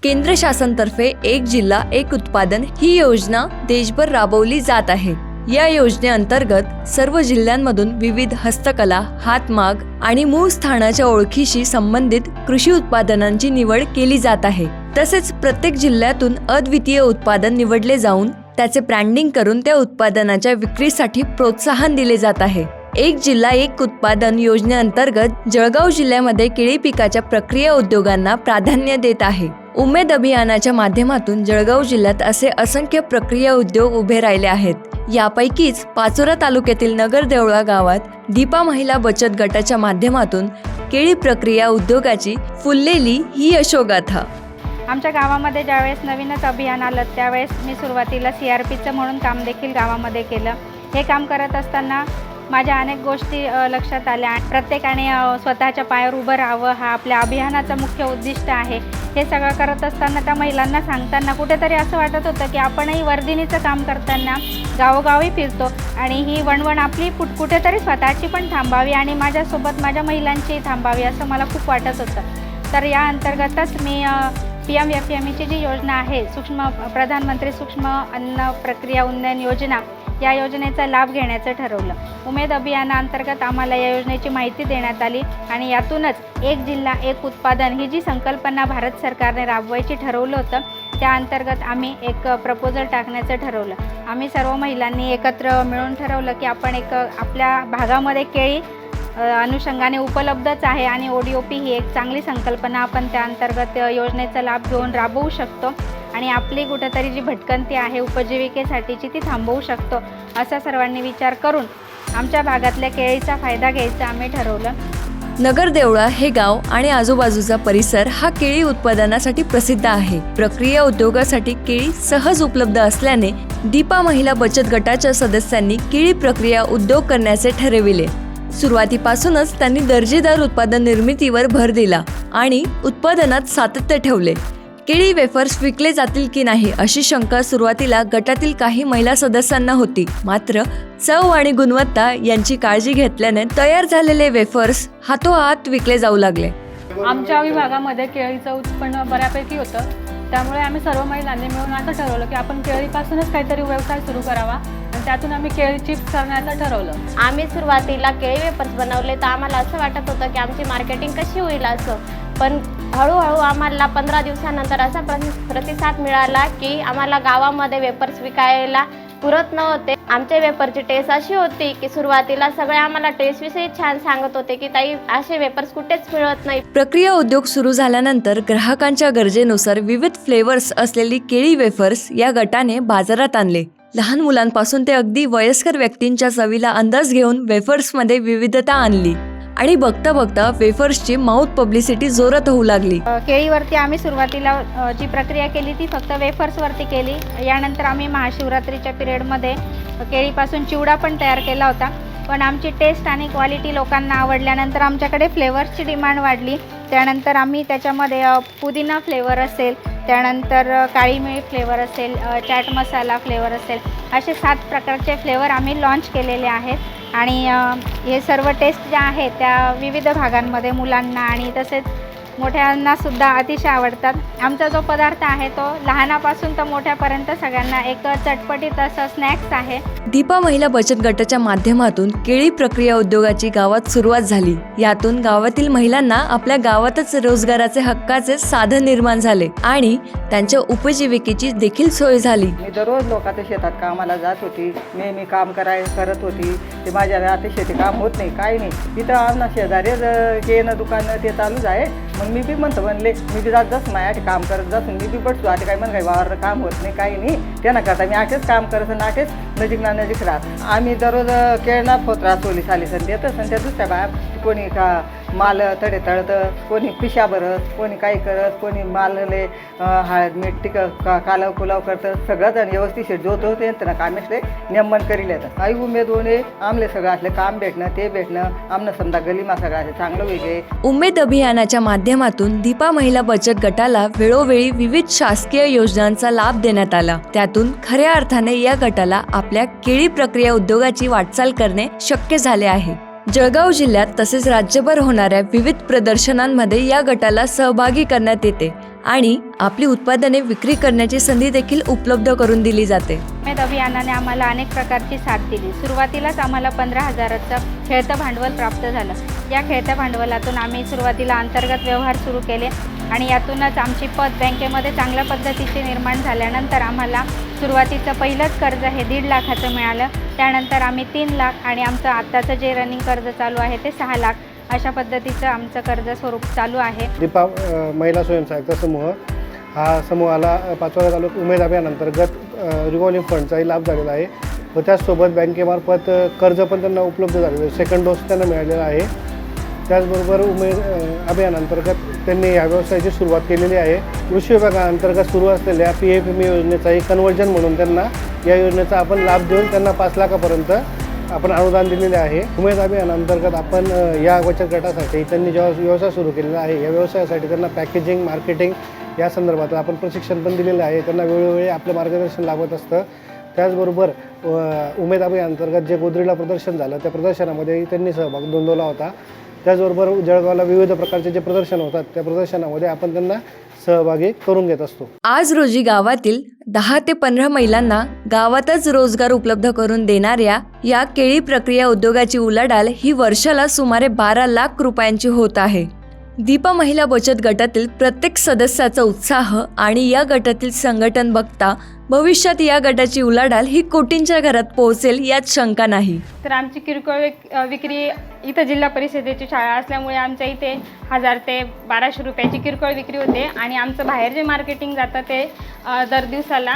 केंद्र शासनातर्फे एक जिल्हा एक उत्पादन ही योजना देशभर राबवली जात आहे। या योजनेअंतर्गत सर्व जिल्ह्यांमधून विविध हस्तकला, हातमाग आणि मूळ स्थानाच्या ओळखीशी संबंधित कृषी उत्पादनांची निवड केली जात आहे। तसेच प्रत्येक जिल्ह्यातून अद्वितीय उत्पादन निवडले जाऊन त्याचे ब्रँडिंग करून त्या उत्पादनाच्या विक्रीसाठी प्रोत्साहन दिले जात आहे। एक जिल्हा एक उत्पादन योजनेअंतर्गत जळगाव जिल्ह्यामध्ये केळी पिकाच्या प्रक्रिया उद्योगांना प्राधान्य देत आहे। उमेद अभियानाच्या माध्यमातून जळगाव जिल्ह्यात असे असंख्य प्रक्रिया उद्योग उभे राहिले आहेत। यापैकीच पाचोरा तालुक्यातील नगर देवळा गावात दीपा महिला बचत गटाच्या माध्यमातून केळी प्रक्रिया उद्योगाची फुललेली ही यशोगाथा। आमच्या गावामध्ये ज्यावेळेस नवीनच अभियान आलं त्यावेळेस मी सुरुवातीला CRPचं म्हणून काम देखील गावामध्ये केलं। हे काम करत असताना माझ्या अनेक गोष्टी लक्षात आल्या। प्रत्येकाने स्वतःच्या पायावर उभं राहावं हा आपल्या अभियानाचा मुख्य उद्दिष्ट आहे। हे सगळं करत असताना त्या महिलांना सांगताना कुठेतरी असं वाटत होतं की आपणही वर्धिनीचं काम करताना गावोगावी फिरतो आणि ही वणवण आपली कुठेतरी स्वतःची पण थांबावी आणि माझ्यासोबत माझ्या महिलांची थांबावी असं मला खूप वाटत होतं। तर या अंतर्गतच मी PMFMEची जी योजना आहे प्रधानमंत्री सूक्ष्म अन्न प्रक्रिया उन्नयन योजना या योजनेचा लाभ घेण्याचं ठरवलं। उमेद अभियानाअंतर्गत आम्हाला या योजनेची माहिती देण्यात आली आणि यातूनच एक जिल्हा एक उत्पादन ही जी संकल्पना भारत सरकारने राबवायची ठरवलं होतं त्या अंतर्गत आम्ही एक प्रपोजल टाकण्याचं ठरवलं। आम्ही सर्व महिलांनी एकत्र मिळून ठरवलं की आपण आपल्या भागामध्ये केळी अनुषंगाने उपलब्धच आहे आणि ODOP ही एक चांगली संकल्पना आपण त्या अंतर्गत योजनेचा लाभ घेऊन राबवू शकतो आणि आपली कुठेतरी जी भटकंती आहे उपजीविकेसाठीची ती थांबवू शकतो असा सर्वांनी विचार करून आमच्या भागातल्या केळीचा फायदा घ्यायचं आम्ही ठरवलं। नगर देवळा हे गाव आणि आजूबाजूचा परिसर हा केळी उत्पादनासाठी प्रसिद्ध आहे। प्रक्रिया उद्योगासाठी केळी सहज उपलब्ध असल्याने दीपा महिला बचत गटाच्या सदस्यांनी केळी प्रक्रिया उद्योग करण्याचे ठरविले। सुरुवातीपासूनच त्यांनी दर्जेदार उत्पादन निर्मितीवर भर दिला आणि उत्पादनात सातत्य ठेवले। केळी वेफर्स विकले जातील की नाही अशी शंका सुरुवातीला गटातील काही महिला सदस्यांना होती, मात्र चव आणि गुणवत्ता यांची काळजी घेतल्याने तयार झालेले वेफर्स हातोहात विकले जाऊ लागले। आमच्या विभागामध्ये केळीचं उत्पन्न बऱ्यापैकी होतं, त्यामुळे आम्ही सर्व महिलांनी मिळून असं ठरवलं की आपण केळीपासूनच काहीतरी व्यवसाय सुरू करावा आणि त्यातून आम्ही केळी चिप्स करण्याचं ठरवलं। आम्ही सुरुवातीला केळी वेफर्स बनवले तर आम्हाला असं वाटत होतं की आमची मार्केटिंग कशी होईल असं, पण हळूहळू आम्हाला 15 दिवसानंतर असा प्रतिसाद मिळाला की आम्हाला गावामध्ये वेफर्स विकायला पुरत नव्हते। आमच्या वेफरची टेस्ट अशी होती की सुरुवातीला सगळे आम्हाला टेस्टविषयी छान सांगत होते की ताई असे वेफर्स कुठेच मिळत नाही। प्रक्रिया उद्योग सुरू झाल्यानंतर ग्राहकांच्या गरजेनुसार विविध फ्लेवर्स असलेली केळी वेफर्स या गटाने बाजारात आणले। लहान मुलांपासून ते अगदी वयस्कर व्यक्तींच्या चवीला अंदाज घेऊन वेफर्समध्ये विविधता आणली आणि बघता बघता वेफर्सची माउथ पब्लिसिटी जोरात होऊ लागली। केळीवरती आम्ही सुरुवातीला जी प्रक्रिया केली ती फक्त वेफर्सवरती केली। यानंतर आम्ही महाशिवरात्रीच्या पिरियडमध्ये केळीपासून चिवडा पण तयार केला होता, पण आमची टेस्ट आणि क्वालिटी लोकांना आवडल्यानंतर आमच्याकडे फ्लेवर्सची डिमांड वाढली। त्यानंतर आम्ही त्याच्यामध्ये पुदिना फ्लेवर असेल, त्यानंतर काळी मिरी फ्लेवर असेल, चाट मसाला फ्लेवर असेल, असे 7 प्रकारचे फ्लेवर आम्ही लॉन्च केलेले आहेत आणि हे सर्व टेस्ट ज्या आहेत त्या विविध भागांमध्ये मुलांना आणि तसेच मोठ्यांना सुद्धा अतिशय आवडतात। आमचा जो पदार्थ आहे तो लहानापासून तर मोठ्यापर्यंत सगळ्यांना एक चटपटीत असं स्नॅक्स आहे। दीपा महिला बचत गटाच्या माध्यमातून केळी प्रक्रिया उद्योगाची गावात सुरुवात झाली। यातून गावातील महिलांना आपल्या गावातच रोजगाराचे हक्काचे साधन निर्माण झाले आणि त्यांच्या उपजीविकेची देखील सोय झाली। मी दररोज लोकांच्या शेतात कामाला जात होती, नेहमी काम करत होती। ते माझ्या आता शेती काम होत नाही, काही नाही। इथं आमना शेजारीच येणं दुकान ते चालूच आहे। मग मी बी म्हणतो म्हणले मी बी जात जात माझ्या काम करत जात मी बी बसतो। आता काय काही वावर काम होत नाही, काही नाही। त्यांना करता मी आठेच काम करत आणि आठेच नजीक राहत। आम्ही दररोज केळना फोत्रा सोली साली सण देतच आणि त्या दुसऱ्या बाया कोणी का माल तडे तळतं, कोणी पिशा भरत, कोणी काही करत, कोणी मालले हळद मीठ कालव कुलाव करतं। सगळं जण व्यवस्थित जोत होते त्यांना काम असले नेमन करी येतं। काही उमेद होणे आमले सगळं असले काम भेटणं ते भेटणं आमनं समजा गलीमा सगळं असं चांगलं वेगळे। उमेद अभियानाच्या माध्यमातून दीपा महिला बचत गटाला वेळोवेळी विविध शासकीय योजनांचा लाभ देण्यात आला। त्यातून खऱ्या अर्थाने या गटाला आपल्या केळी प्रक्रिया उद्योगाची वाटचाल करणे शक्य झाले आहे। जळगाव जिल्ह्यात तसेच राज्यभर होणाऱ्या विविध प्रदर्शनांमध्ये या गटाला सहभागी करण्यात येते आणि आपली उत्पादने विक्री करण्याची संधी देखील उपलब्ध करून दिली जाते. उमेद अभियानाने आम्हाला अनेक प्रकारची साथ दिली. सुरुवातीलाच आम्हाला 15,000चं खेळतं भांडवल प्राप्त झालं. या खेळत्या भांडवलातून आम्ही सुरुवातीला अंतर्गत व्यवहार सुरू केले आणि यातूनच आमची पत बँकेमध्ये चांगल्या पद्धतीची निर्माण झाल्यानंतर आम्हाला सुरुवातीचं पहिलंच कर्ज हे 1.5 लाखाचं मिळालं. त्यानंतर आम्ही 3 लाख आणि आमचं आत्ताचं जे रनिंग कर्ज चालू आहे ते 6 लाख अशा पद्धतीचं आमचं कर्ज स्वरूप चालू आहे. दीपा महिला स्वयंसहायता समूह हा समूहाला 5व्या तालुका उमेद अभियानांतर्गत रिव्हॉल्विंग फंडचाही लाभ झालेला आहे व त्याचसोबत बँकेमार्फत कर्ज पण त्यांना उपलब्ध झालेलं आहे. सेकंड डोस त्यांना मिळालेला आहे. त्याचबरोबर उमेद अभियानांतर्गत त्यांनी या व्यवसायाची सुरुवात केलेली आहे. कृषी विभागाअंतर्गत सुरू असलेल्या PFME योजनेचाही कन्वर्जन म्हणून त्यांना या योजनेचा आपण लाभ देऊन त्यांना 5 लाखापर्यंत आपण अनुदान दिलेले आहे. उमेद अभियानांतर्गत आपण या बचत गटासाठी त्यांनी जेव्हा व्यवसाय सुरू केलेला आहे या व्यवसायासाठी त्यांना पॅकेजिंग मार्केटिंग या संदर्भात आपण प्रशिक्षण पण दिलेलं आहे. त्यांना वेळोवेळी आपलं मार्गदर्शन लाभत असतं. त्याचबरोबर उमेद अभियानांतर्गत जे गोदरेला प्रदर्शन झालं त्या प्रदर्शनामध्ये त्यांनी सहभाग नोंदवला होता. त्याचबरोबर जळगावला विविध प्रकारचे जे प्रदर्शन होतात त्या प्रदर्शनामध्ये आपण त्यांना सहभागी करून घेत असतो. आज रोजी गावातील 10 ते 15 महिलांना गावातच रोजगार उपलब्ध करून देणाऱ्या या केळी प्रक्रिया उद्योगाची उलाढाल ही वर्षाला सुमारे 12 लाख रुपयांची होत आहे. दीपा महिला बचत गटातील प्रत्येक सदस्याचा उत्साह आणि या गटातील संघटन बघता भविष्यात या गटाची उलाढाल ही कोटींच्या घरात पोहोचेल यात शंका नाही. तर आमची किरकोळ विक्री इथं जिल्हा परिषदेची शाळा असल्यामुळे आमच्या इथे 1000 ते 1200 रुपयाची किरकोळ विक्री होते आणि आमचं बाहेर जे मार्केटिंग जातं ते दर दिवसाला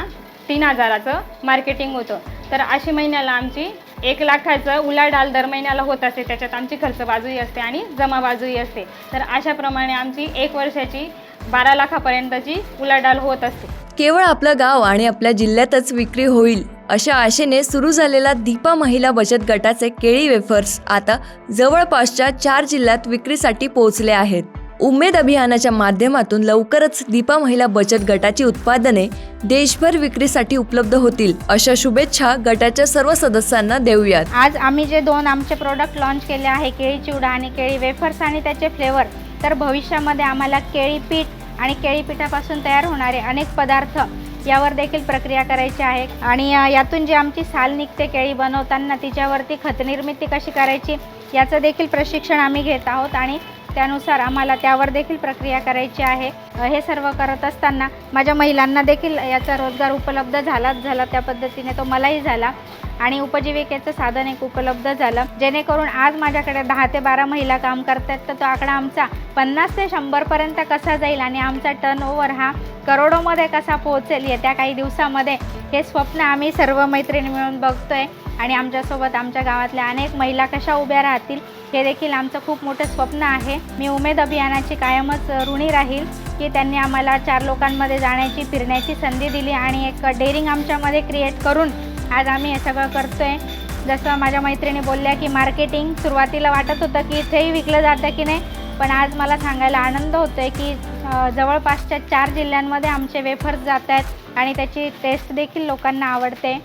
3000चं मार्केटिंग होतं. तर अशी महिन्याला आमची 1 लाखाचं उलाढाल दर महिन्याला होत असते. त्याच्यात आमची खर्च बाजूही असते आणि जमा बाजूही असते. तर अशाप्रमाणे आमची 1 वर्षाची 12 लाखापर्यंतची उलाढाल होत असते. केवळ आपलं गाव आणि आपल्या जिल्ह्यातच विक्री होईल अशा आशेने सुरू झालेला दीपा महिला बचत गटाचे केळी वेफर्स आता जवळपासच्या 4 जिल्ह्यात विक्रीसाठी पोहोचले आहेत. उमेद अभियानाच्या माध्यमातून लवकरच दीपा महिला बचत गटाची उत्पादने देशभर विक्रीसाठी उपलब्ध होतील अशा शुभेच्छा गटाच्या सर्व सदस्यांना देऊयात. आज आम्ही जे 2 आमचे प्रोडक्ट लॉन्च केले आहे, केळी चिवडा आणि केळी वेफर्स आणि त्याचे फ्लेवर, तर भविष्यामध्ये आम्हाला केळी पीठ आणि केळी पिठापासून तयार होणारे अनेक पदार्थ यावर देखील प्रक्रिया करायची आहे आणि यातून जी आमची साल निघते केळी बनवताना तिच्यावरती खत निर्मिती कशी करायची याचं देखील प्रशिक्षण आम्ही घेत आहोत आणि त्यानुसार आम्हाला त्यावर देखील प्रक्रिया करायची आहे. हे सर्व करत असताना माझ्या महिलांना देखील याचा रोजगार उपलब्ध झाला त्या पद्धतीने तो मलाही झाला आणि उपजीविकेचं साधन एक उपलब्ध झालं, जेणेकरून आज माझ्याकडे 10 ते 12 महिला काम करतात. तर तो आकडा आमचा 50 ते 100पर्यंत कसा जाईल आणि आमचा टर्नओव्हर हा करोडोमध्ये कसा पोहोचेल येत्या काही दिवसामध्ये, हे स्वप्न आम्ही सर्व मैत्रिणी मिळून बघतोय आणि आमच्यासोबत आमच्या गावातल्या अनेक महिला कशा उभ्या राहतील हे देखील आमचं खूप मोठं स्वप्न आहे. मी उमेद अभियानाची कायमच ऋणी राहील की त्यांनी आम्हाला 4 लोकांमध्ये जाण्याची फिरण्याची संधी दिली आणि एक डेअरिंग आमच्यामध्ये क्रिएट करून आज आम्ही हे सगळं करतोय. जसं माझ्या मैत्रिणी बोलल्या की मार्केटिंग सुरुवातीला वाटत होतं की इथेही विकलं जातं की नाही, पण आज मला सांगायला आनंद होतो आहे की जवळपासच्या 4 जिल्ह्यांमध्ये आमचे वेफर्स जात आहेत आणि त्याची टेस्ट देखील लोकांना आवडते.